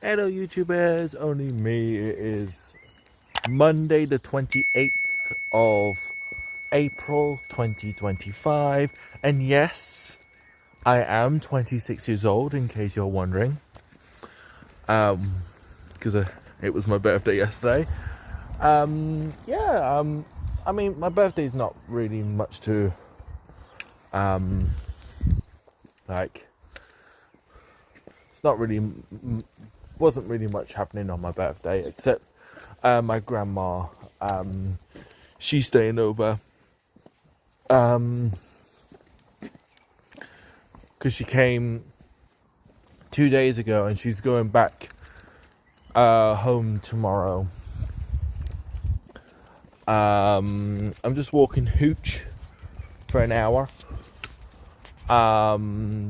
Hello YouTubers, only me. It is Monday the 28th of April 2025, and yes, I am 26 years old, in case you're wondering, because it was my birthday yesterday. I mean, my birthday is not really much to like, it's not really wasn't really much happening on my birthday, except my grandma, she's staying over, because she came 2 days ago and she's going back home tomorrow. I'm just walking Hooch for an hour,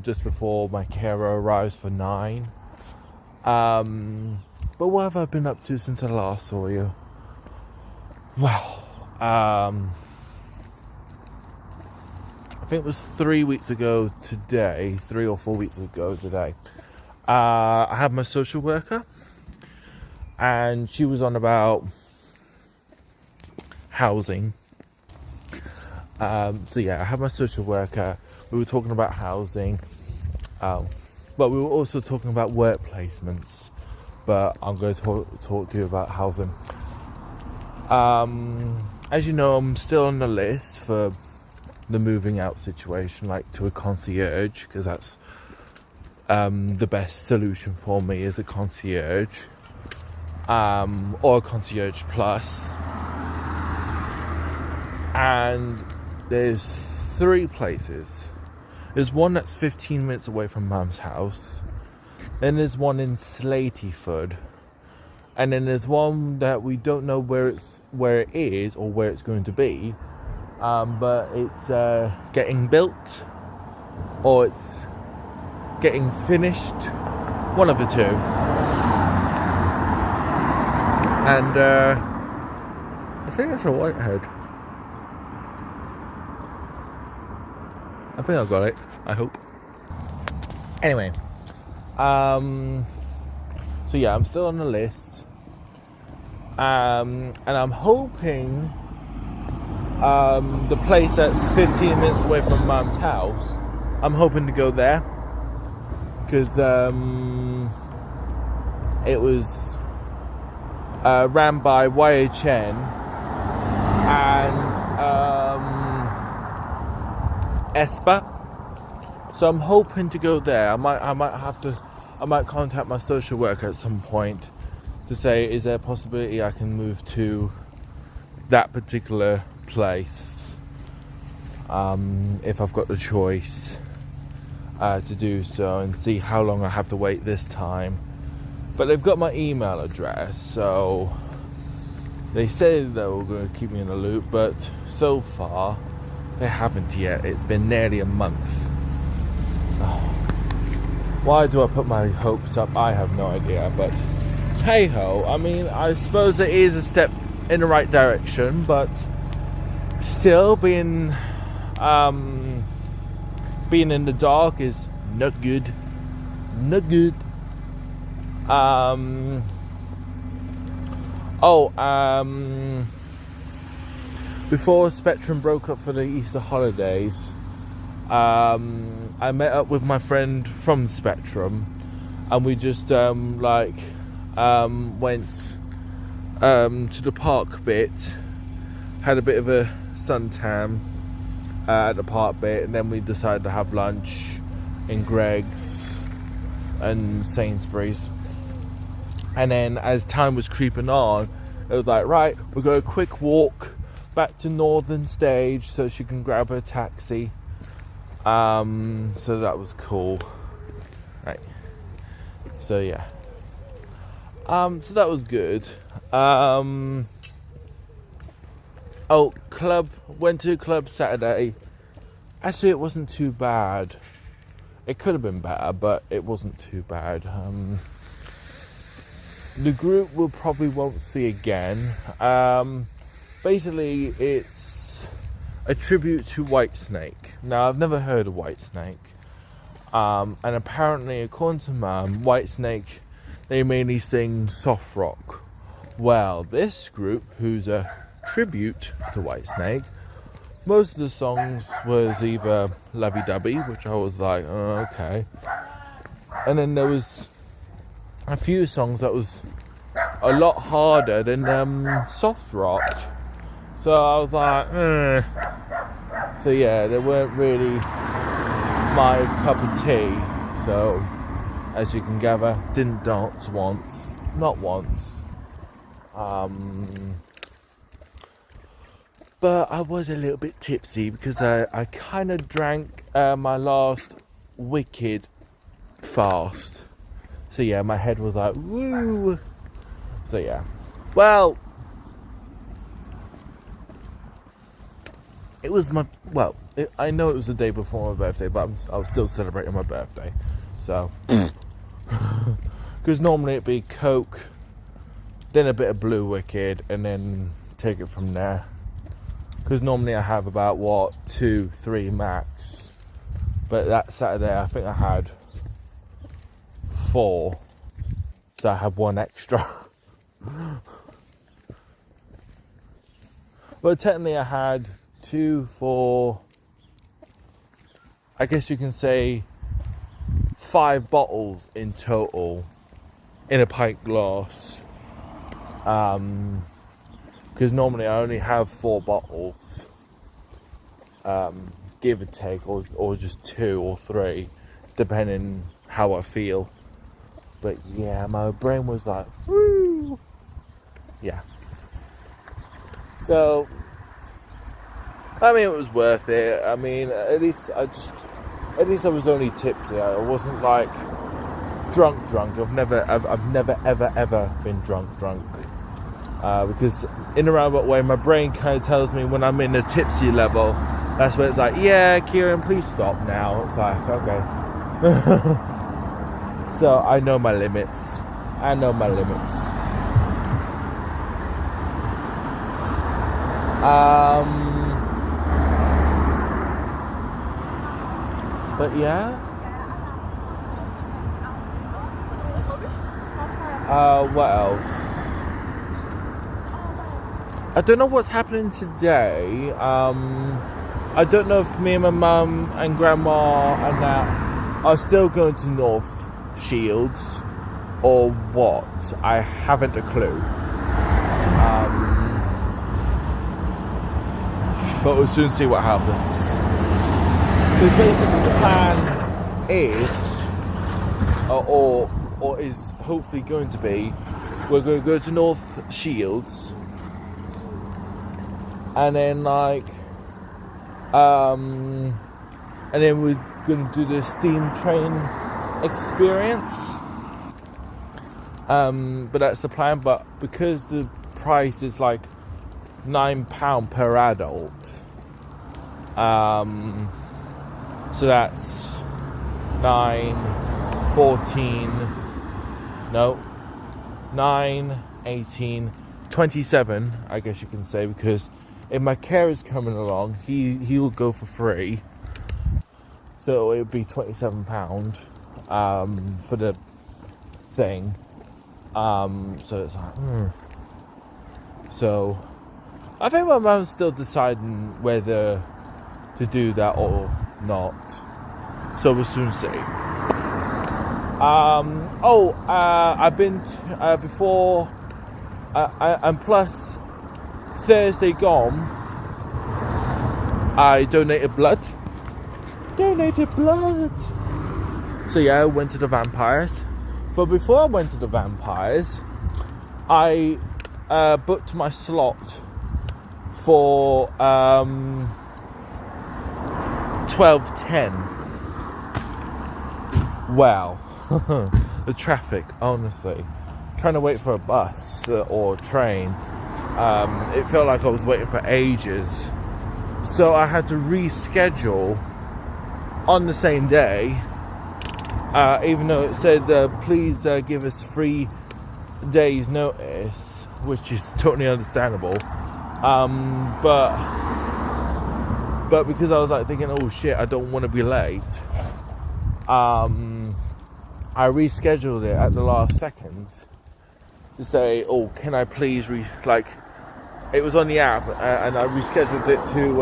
just before my carer arrives for 9. But what have I been up to since I last saw you? Well, I think it was 3 weeks ago today, 3 or 4 weeks ago today. I had my social worker, and she was on about housing. So yeah, I had my social worker. We were talking about housing, but we were also talking about work placements. But I'm going to talk to you about housing. As you know, I'm still on the list for the moving out situation, like to a concierge, because that's the best solution for me, is a concierge, or a concierge plus. And there's 3 places. There's one that's 15 minutes away from Mum's house. Then there's one in Slatyford, and then there's one that we don't know where it is or where it's going to be, but it's getting built or it's getting finished, one of the two. And I think that's a Whitehead. I think I got it. I hope. Anyway. So yeah, I'm still on the list, and I'm hoping the place that's 15 minutes away from Mum's house, I'm hoping to go there, because it was ran by YHN and ESPA, so I'm hoping to go there. I might contact my social worker at some point to say, is there a possibility I can move to that particular place, if I've got the choice to do so, and see how long I have to wait this time. But they've got my email address, so they said they were going to keep me in the loop, but so far they haven't yet. It's been nearly a month. Why do I put my hopes up? I have no idea, but hey ho. I mean, I suppose it is a step in the right direction, but still being in the dark is not good. Not good. Before Spectrum broke up for the Easter holidays, I met up with my friend from Spectrum, and we just went to the park bit, had a bit of a suntan at the park bit, and then we decided to have lunch in Greggs and Sainsbury's. And then as time was creeping on, it was like, right, we'll go a quick walk back to Northern Stage so she can grab her taxi. So that was cool, right? So yeah, so that was good. Went to club Saturday. Actually, it wasn't too bad. It could have been better, but it wasn't too bad. The group we probably won't see again. Basically, it's a tribute to Whitesnake. Now, I've never heard of Whitesnake. And apparently, according to Mum, Whitesnake they mainly sing soft rock. Well, this group, who's a tribute to Whitesnake, most of the songs was either lovey-dovey, which I was like, oh, okay. And then there was a few songs that was a lot harder than soft rock. So I was like, So yeah, they weren't really my cup of tea. So, as you can gather, didn't dance once. Not once. But I was a little bit tipsy because I kind of drank my last Wicked fast. So yeah, my head was like, woo. So yeah. Well, it was I know it was the day before my birthday, but I was still celebrating my birthday. So, because normally it'd be Coke, then a bit of Blue Wicked, and then take it from there. Because normally I have about 2-3 max, but that Saturday I think I had 4, so I had 1 extra. But technically I had 2, 4, I guess you can say 5 bottles in total in a pint glass. Because normally I only have 4 bottles, give or take, or just 2 or 3, depending how I feel. But yeah, my brain was like, woo! Yeah. So, I mean, it was worth it. I mean, at least I was only tipsy. I wasn't like drunk. I've never ever been drunk. Because in a roundabout way, my brain kind of tells me when I'm in a tipsy level, that's where it's like, yeah, Kieran, please stop now. It's like, okay. So I know my limits. But yeah. What else? I don't know what's happening today. I don't know if me and my mum and grandma and that are still going to North Shields or what. I haven't a clue. But we'll soon see what happens. Because basically the plan is, or is hopefully going to be, we're going to go to North Shields. And then and then we're going to do the steam train experience. But that's the plan. But because the price is like £9 per adult, so that's 9, 18, 27, I guess you can say, because if my carer's coming along, he will go for free. So it would be £27 for the thing. So it's like, So I think my mum's still deciding whether to do that or not. So we'll soon see. I've been before, and plus Thursday gone, I donated blood. So yeah, I went to the vampires. But before I went to the vampires, I booked my slot for 12:10. Wow. The traffic, honestly. Trying to wait for a bus or train. It felt like I was waiting for ages. So I had to reschedule on the same day. Even though it said, please give us 3 days notice, which is totally understandable. But because I was like thinking, oh shit, I don't want to be late. I rescheduled it at the last second to say, oh, can I please it was on the app, and I rescheduled it to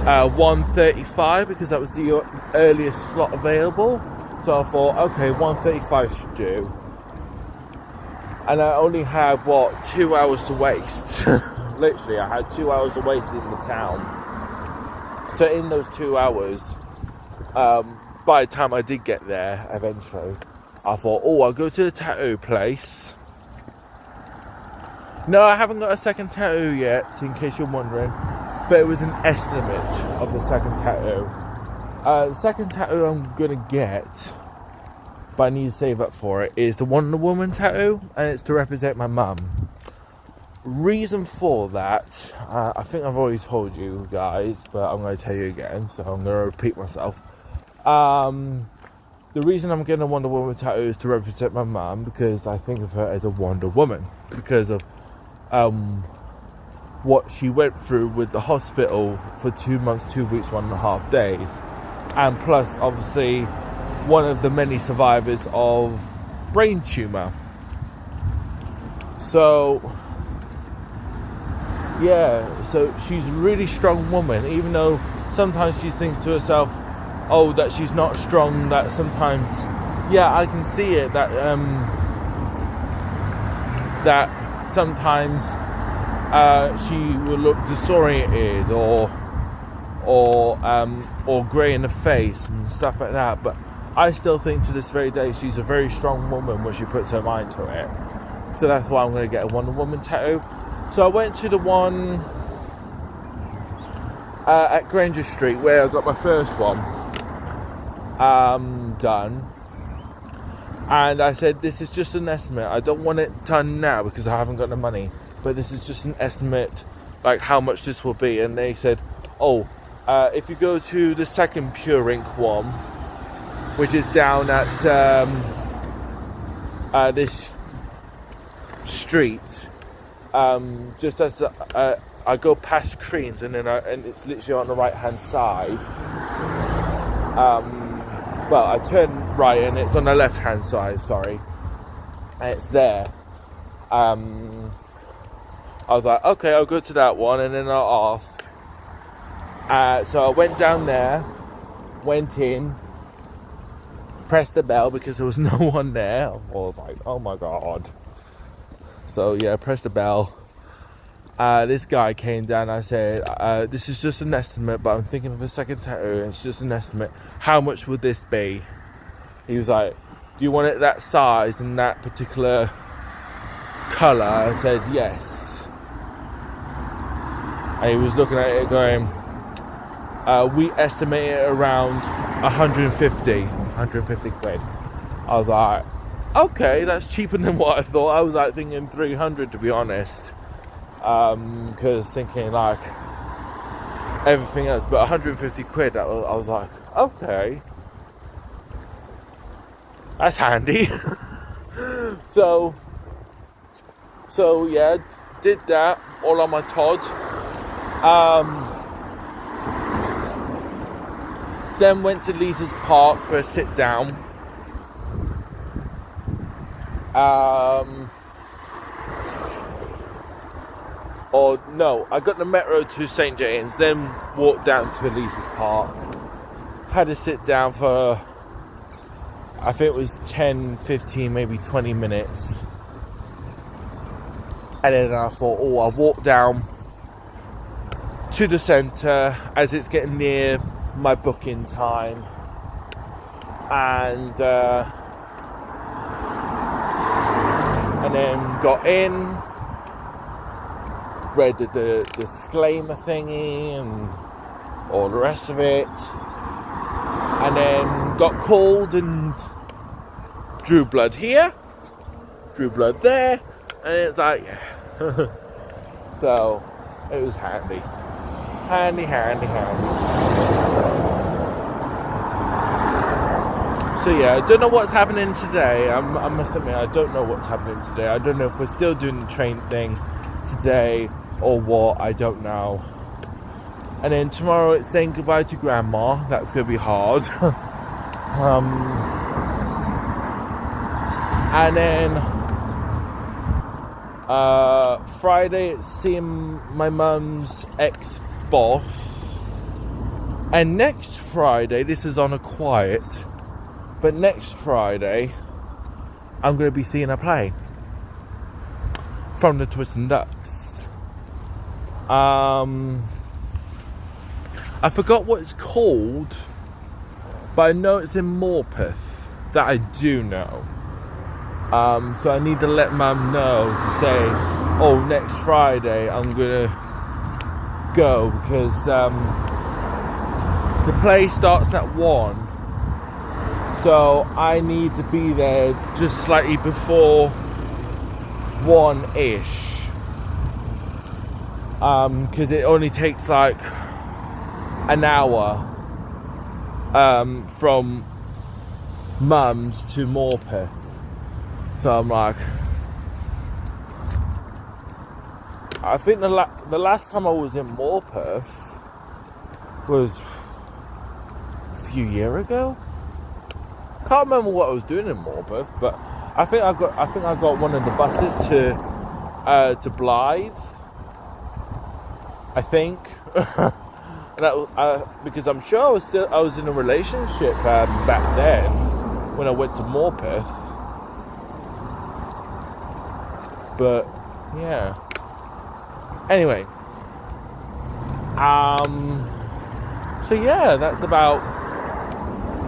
1:35 because that was the earliest slot available. So I thought, okay, 1:35 should do. And I only had 2 hours to waste. Literally, I had 2 hours to waste in the town. So in those 2 hours, by the time I did get there eventually, I thought, I'll go to the tattoo place. No, I haven't got a second tattoo yet, in case you're wondering. But it was an estimate of the second tattoo. The second tattoo I'm going to get, but I need to save up for it, is the Wonder Woman tattoo, and it's to represent my mum. Reason for that, I think I've already told you guys, but I'm going to tell you again, so I'm going to repeat myself. The reason I'm getting a Wonder Woman tattoo is to represent my mum, because I think of her as a Wonder Woman, because of what she went through with the hospital for 2 months, 2 weeks, 1.5 days, and plus obviously one of the many survivors of brain tumor. So she's a really strong woman, even though sometimes she thinks to herself, that she's not strong, that sometimes, I can see it, that sometimes she will look disoriented or grey in the face and stuff like that. But I still think to this very day she's a very strong woman when she puts her mind to it. So that's why I'm going to get a Wonder Woman tattoo. So I went to the one at Granger Street where I got my first one done. And I said, this is just an estimate. I don't want it done now because I haven't got the money. But this is just an estimate, like how much this will be. And they said, if you go to the second Pure Ink one, which is down at this street, just as I go past Creans, and it's literally on the right hand side. Well, I turn right and it's on the left hand side, sorry, and it's there. I was like, okay, I'll go to that one and then I'll ask. So I went down there, went in, pressed the bell because there was no one there. I was like, oh my god. So pressed the bell. This guy came down. I said, this is just an estimate, but I'm thinking of a second tattoo. It's just an estimate. How much would this be? He was like, do you want it that size and that particular colour? I said, yes. And he was looking at it going, we estimate it around 150 quid. I was like, okay, that's cheaper than what I thought. I was like thinking 300 to be honest. Because thinking like everything else, but 150 quid, I was like, okay, that's handy. so did that all on my Todd. Then went to Leazes Park for a sit down. I got the metro to St. James, then walked down to Leazes Park. Had a sit down for, I think it was 10, 15, maybe 20 minutes. And then I thought, I'll walk down to the centre as it's getting near my booking time. And then got in, read the disclaimer thingy and all the rest of it, and then got called and drew blood here, drew blood there, and it's like, so it was handy. So I don't know what's happening today. I must admit, I don't know what's happening today. I don't know if we're still doing the train thing today or what, I don't know. And then tomorrow it's saying goodbye to Grandma. That's going to be hard. And then Friday it's seeing my mum's ex-boss. And next Friday, this is on a quiet, but next Friday I'm going to be seeing a play from the Twisted Ducks. I forgot what it's called, but I know it's in Morpeth. That I do know. So I need to let Mum know to say, oh, next Friday I'm gonna go, because the play starts at 1. So I need to be there just slightly before 1-ish. Because it only takes like an hour from Mum's to Morpeth. So I'm like, I think the last time I was in Morpeth was a few years ago. Can't remember what I was doing in Morpeth, but I think I got one of the buses to Blythe. I think. Because I'm sure I was in a relationship back then when I went to Morpeth. But yeah. Anyway. So yeah, that's about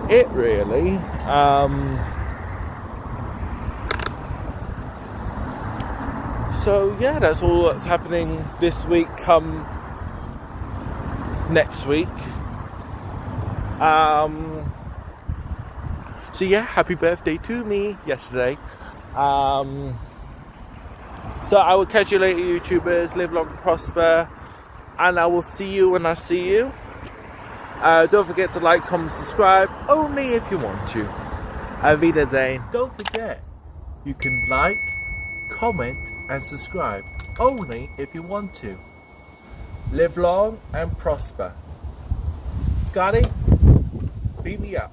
it really. So yeah, that's all that's happening this week. Come next week. So yeah, happy birthday to me yesterday. So I will catch you later, YouTubers. Live long and prosper, and I will see you when I see you. Don't forget to like, comment, subscribe, only if you want to. Auf Wiedersehen. Don't forget, you can like, comment and subscribe, only if you want to. Live long and prosper. Scotty, beat me up.